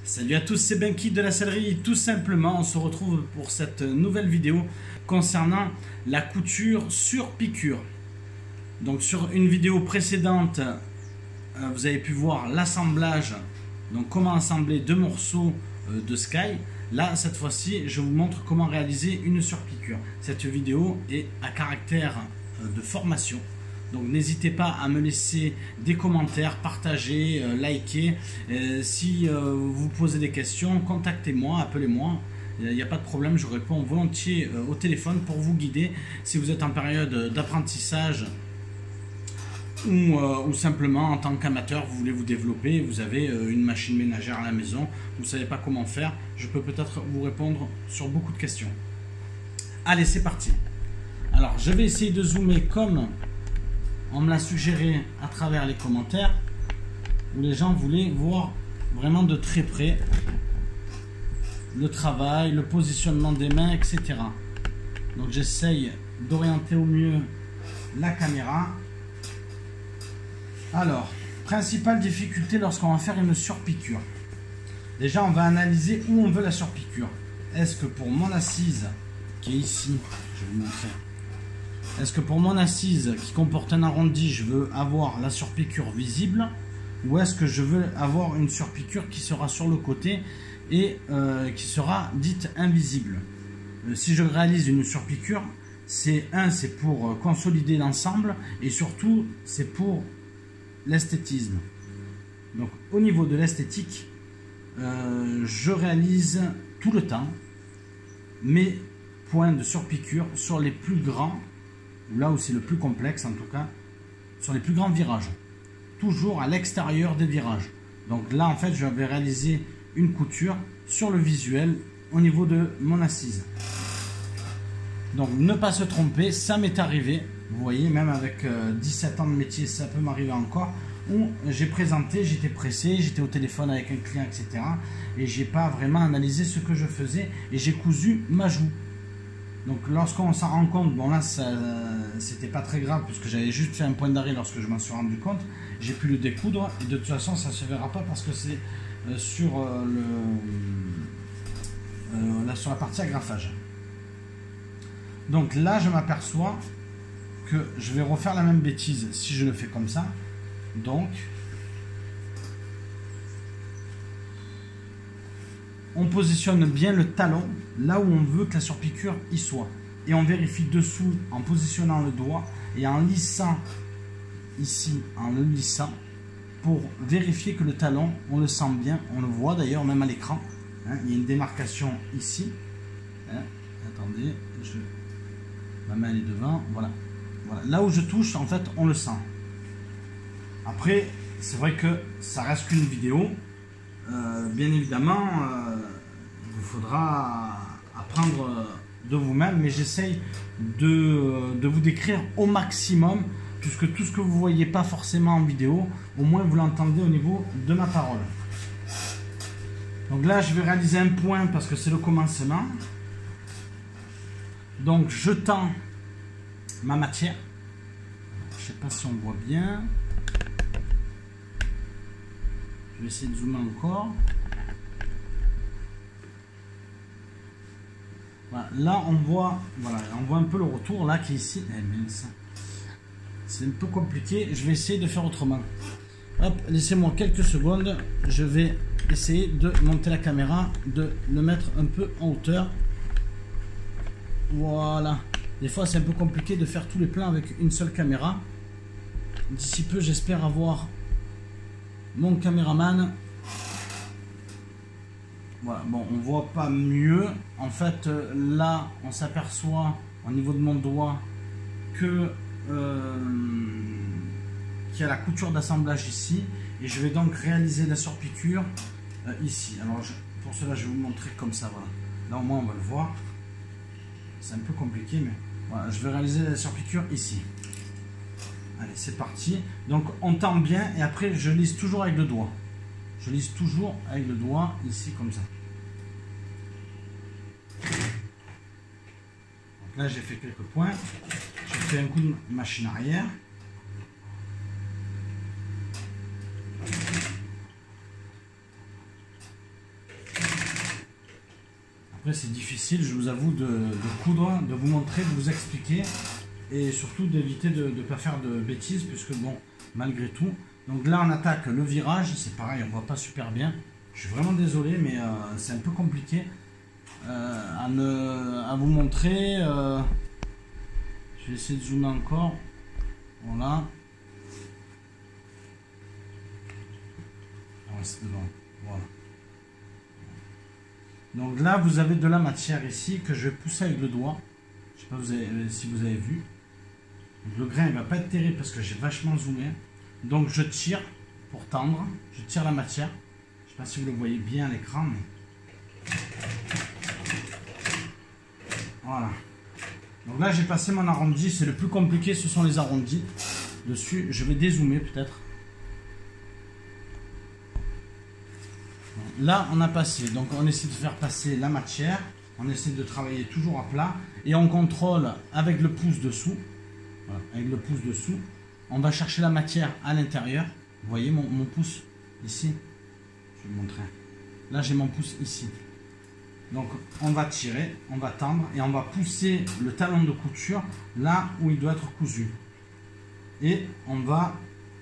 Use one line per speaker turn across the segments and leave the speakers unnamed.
Salut à tous, c'est Benki de la sellerie. Tout simplement, on se retrouve pour cette nouvelle vidéo concernant la couture sur piqûre. Donc sur une vidéo précédente, vous avez pu voir l'assemblage, donc comment assembler deux morceaux de Sky. Là, cette fois-ci, je vous montre comment réaliser une surpiqûre. Cette vidéo est à caractère de formation. Donc n'hésitez pas à me laisser des commentaires, partager, liker. Si vous posez des questions, contactez-moi, appelez-moi. Il n'y a pas de problème, je réponds volontiers au téléphone pour vous guider. Si vous êtes en période d'apprentissage ou simplement en tant qu'amateur, vous voulez vous développer, vous avez une machine ménagère à la maison, vous ne savez pas comment faire, je peux peut-être vous répondre sur beaucoup de questions. Allez, c'est parti. Alors, je vais essayer de zoomer comme on me l'a suggéré à travers les commentaires, où les gens voulaient voir vraiment de très près le travail, le positionnement des mains, etc. Donc j'essaye d'orienter au mieux la caméra. Alors, principale difficulté lorsqu'on va faire une surpiqûre. Déjà, on va analyser où on veut la surpiqûre. Est-ce que pour mon assise, qui est ici, je vais vous montrer. Est-ce que pour mon assise qui comporte un arrondi, je veux avoir la surpiqûre visible, ou est-ce que je veux avoir une surpiqûre qui sera sur le côté et qui sera dite invisible? Si je réalise une surpiqûre, c'est pour consolider l'ensemble et surtout c'est pour l'esthétisme. Donc au niveau de l'esthétique, je réalise tout le temps mes points de surpiqûre sur les plus grands, là où c'est le plus complexe en tout cas, sur les plus grands virages, toujours à l'extérieur des virages. Donc là en fait je vais réaliser une couture sur le visuel au niveau de mon assise. Donc ne pas se tromper, ça m'est arrivé, vous voyez, même avec 17 ans de métier ça peut m'arriver encore, où j'ai présenté, j'étais pressé, j'étais au téléphone avec un client, etc. et j'ai pas vraiment analysé ce que je faisais et j'ai cousu ma joue. Donc lorsqu'on s'en rend compte, bon là c'était pas très grave puisque j'avais juste fait un point d'arrêt lorsque je m'en suis rendu compte, j'ai pu le découdre et de toute façon ça se verra pas parce que c'est sur la partie agrafage. Donc là je m'aperçois que je vais refaire la même bêtise si je le fais comme ça. Donc on positionne bien le talon là où on veut que la surpiqûre y soit. Et on vérifie dessous en positionnant le doigt et en lissant ici, en le lissant, pour vérifier que le talon, on le sent bien. On le voit d'ailleurs même à l'écran. Hein, il y a une démarcation ici. Hein, attendez, ma main elle est devant. Voilà. Voilà. Là où je touche, en fait, on le sent. Après, c'est vrai que ça reste qu'une vidéo. Bien évidemment, il vous faudra apprendre de vous-même, mais j'essaye de vous décrire au maximum, puisque tout ce que vous ne voyez pas forcément en vidéo, au moins vous l'entendez au niveau de ma parole. Donc là, je vais réaliser un point parce que c'est le commencement. Donc je tends ma matière. Je ne sais pas si on voit bien. Je vais essayer de zoomer encore. Voilà, là on voit, voilà, on voit un peu le retour là qui est ici. Eh mince. C'est un peu compliqué. Je vais essayer de faire autrement. Hop, laissez-moi quelques secondes. Je vais essayer de monter la caméra, de le mettre un peu en hauteur. Voilà. Des fois c'est un peu compliqué de faire tous les plans avec une seule caméra. D'ici peu j'espère avoir mon caméraman. Voilà, bon, on voit pas mieux. En fait, là, on s'aperçoit au niveau de mon doigt que qu'il y a la couture d'assemblage ici. Et je vais donc réaliser la surpiqûre ici. Alors, pour cela, je vais vous montrer comme ça. Voilà. Là, au moins, on va le voir. C'est un peu compliqué, mais voilà, je vais réaliser la surpiqûre ici. Allez, c'est parti. Donc on tend bien et après je lisse toujours avec le doigt. Je lisse toujours avec le doigt ici comme ça. Donc là j'ai fait quelques points. Je fais un coup de machine arrière. Après c'est difficile, je vous avoue, de coudre, de vous montrer, de vous expliquer et surtout d'éviter de ne pas faire de bêtises puisque bon, malgré tout. Donc là on attaque le virage, c'est pareil, on voit pas super bien. Je suis vraiment désolé mais c'est un peu compliqué à vous montrer. Je vais essayer de zoomer encore. Voilà. Ah ouais, c'est devant. Voilà. Donc là, vous avez de la matière ici que je vais pousser avec le doigt. Je ne sais pas si vous avez vu. Donc, le grain ne va pas être terrible parce que j'ai vachement zoomé. Donc je tire pour tendre. Je tire la matière. Je ne sais pas si vous le voyez bien à l'écran. Mais... Voilà. Donc là, j'ai passé mon arrondi. C'est le plus compliqué, ce sont les arrondis. Dessus, je vais dézoomer peut-être. Là, on a passé, donc on essaie de faire passer la matière, on essaie de travailler toujours à plat et on contrôle avec le pouce dessous. Voilà, avec le pouce dessous, on va chercher la matière à l'intérieur. Vous voyez mon pouce ici? Je vais vous montrer. Là, j'ai mon pouce ici. Donc, on va tirer, on va tendre et on va pousser le talon de couture là où il doit être cousu. Et on va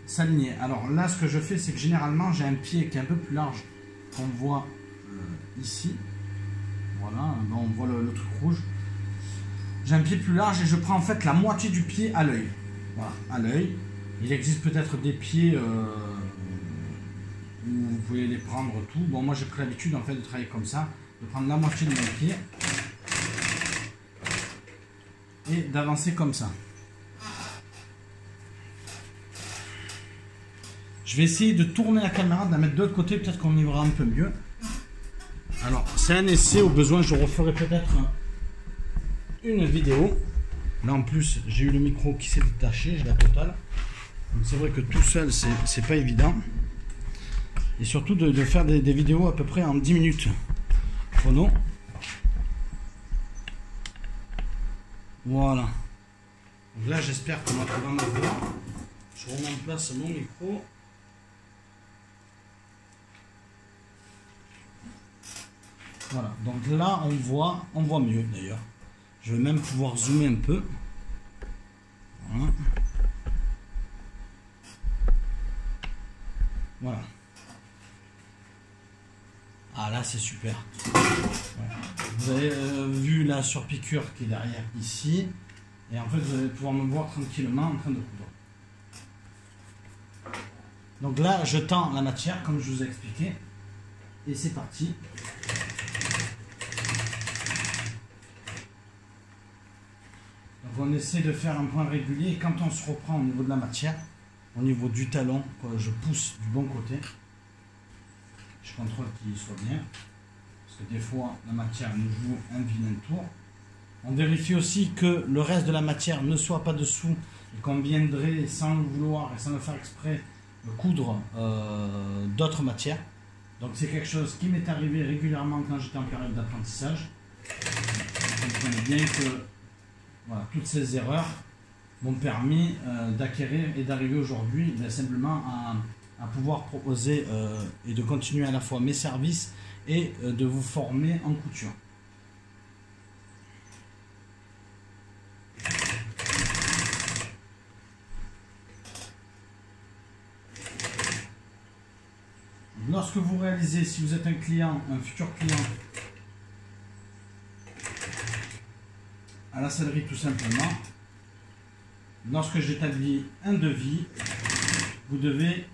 s'aligner. Alors là, ce que je fais, c'est que généralement, j'ai un pied qui est un peu plus large. On voit ici, voilà, on voit le truc rouge. J'ai un pied plus large et je prends en fait la moitié du pied à l'œil. Voilà, à l'œil. Il existe peut-être des pieds où vous pouvez les prendre tout. Bon, moi j'ai pris l'habitude en fait de travailler comme ça, de prendre la moitié de mon pied et d'avancer comme ça. Je vais essayer de tourner la caméra, de la mettre de l'autre côté, peut-être qu'on y verra un peu mieux. Alors, c'est un essai, au besoin, je referai peut-être une vidéo. Là, en plus, j'ai eu le micro qui s'est détaché, j'ai la totale. C'est vrai que tout seul, c'est pas évident. Et surtout de faire des vidéos à peu près en 10 minutes chrono. Voilà. Donc là, j'espère qu'on va pouvoir me voir. Je remets en place mon micro. Voilà, donc là on voit mieux d'ailleurs. Je vais même pouvoir zoomer un peu. Voilà. Voilà. Ah là c'est super. Voilà. Vous avez vu la surpiqûre qui est derrière ici. Et en fait vous allez pouvoir me voir tranquillement en train de coudre. Donc là je tends la matière comme je vous ai expliqué. Et c'est parti. Donc on essaie de faire un point régulier et quand on se reprend au niveau de la matière, au niveau du talon, je pousse du bon côté. Je contrôle qu'il soit bien. Parce que des fois la matière nous joue un vilain tour. On vérifie aussi que le reste de la matière ne soit pas dessous et qu'on viendrait sans le vouloir et sans le faire exprès coudre d'autres matières. Donc c'est quelque chose qui m'est arrivé régulièrement quand j'étais en période d'apprentissage. Vous comprenez bien que voilà, toutes ces erreurs m'ont permis d'acquérir et d'arriver aujourd'hui simplement à pouvoir proposer et de continuer à la fois mes services et de vous former en couture. Lorsque vous réalisez, si vous êtes un client, un futur client, à la sellerie tout simplement, lorsque j'établis un devis, vous devez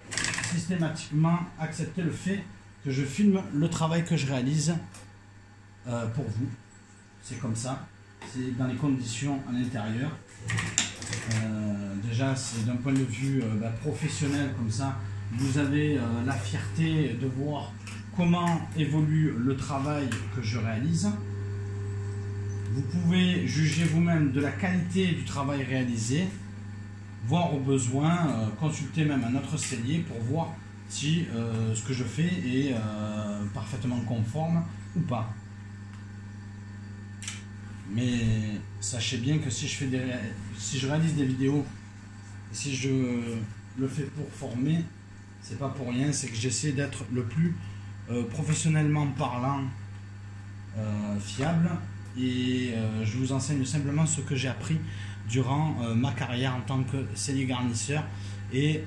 systématiquement accepter le fait que je filme le travail que je réalise pour vous. C'est comme ça, c'est dans les conditions à l'intérieur. Déjà, c'est d'un point de vue professionnel comme ça, vous avez la fierté de voir comment évolue le travail que je réalise. Vous pouvez juger vous-même de la qualité du travail réalisé, voir au besoin, consulter même un autre sellier pour voir si ce que je fais est parfaitement conforme ou pas. Mais sachez bien que si je réalise des vidéos, si je le fais pour former, c'est pas pour rien, c'est que j'essaie d'être le plus professionnellement parlant fiable. Et je vous enseigne simplement ce que j'ai appris durant ma carrière en tant que cellier garnisseur. Et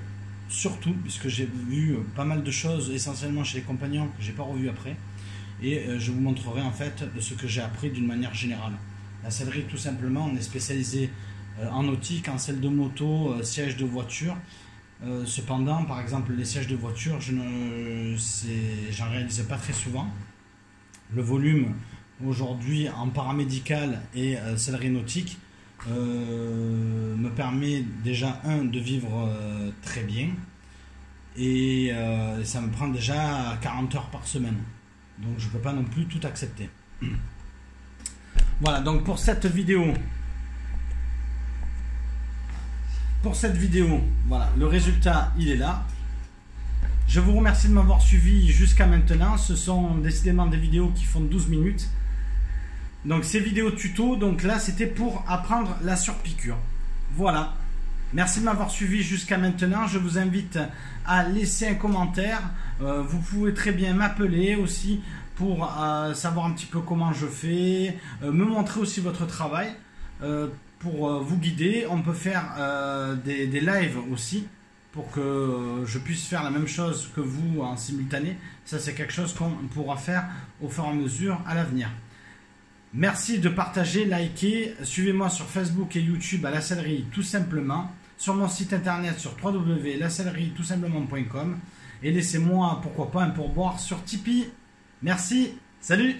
surtout, puisque j'ai vu pas mal de choses, essentiellement chez les compagnons, que j'ai pas revu après. Et je vous montrerai en fait ce que j'ai appris d'une manière générale. La sellerie, tout simplement, on est spécialisé en nautique, en selle de moto, siège de voiture. Cependant, par exemple, les sièges de voiture, j'en réalise pas très souvent. Le volume aujourd'hui en paramédical et sellerie nautique me permet déjà de vivre très bien, et ça me prend déjà 40 heures par semaine, donc je peux pas non plus tout accepter. Voilà, donc pour cette vidéo, voilà, le résultat il est là. Je vous remercie de m'avoir suivi jusqu'à maintenant. Ce sont décidément des vidéos qui font 12 minutes. Donc ces vidéos tuto, donc là c'était pour apprendre la surpiqûre. Voilà. Merci de m'avoir suivi jusqu'à maintenant. Je vous invite à laisser un commentaire. Vous pouvez très bien m'appeler aussi pour savoir un petit peu comment je fais. Me montrer aussi votre travail pour vous guider. On peut faire des lives aussi, pour que je puisse faire la même chose que vous en simultané. Ça, c'est quelque chose qu'on pourra faire au fur et à mesure à l'avenir. Merci de partager, liker. Suivez-moi sur Facebook et YouTube à La Sellerie tout simplement. Sur mon site internet sur www.lasellerie-tout-simplement.com. Et laissez-moi, pourquoi pas, un pourboire sur Tipeee. Merci, salut!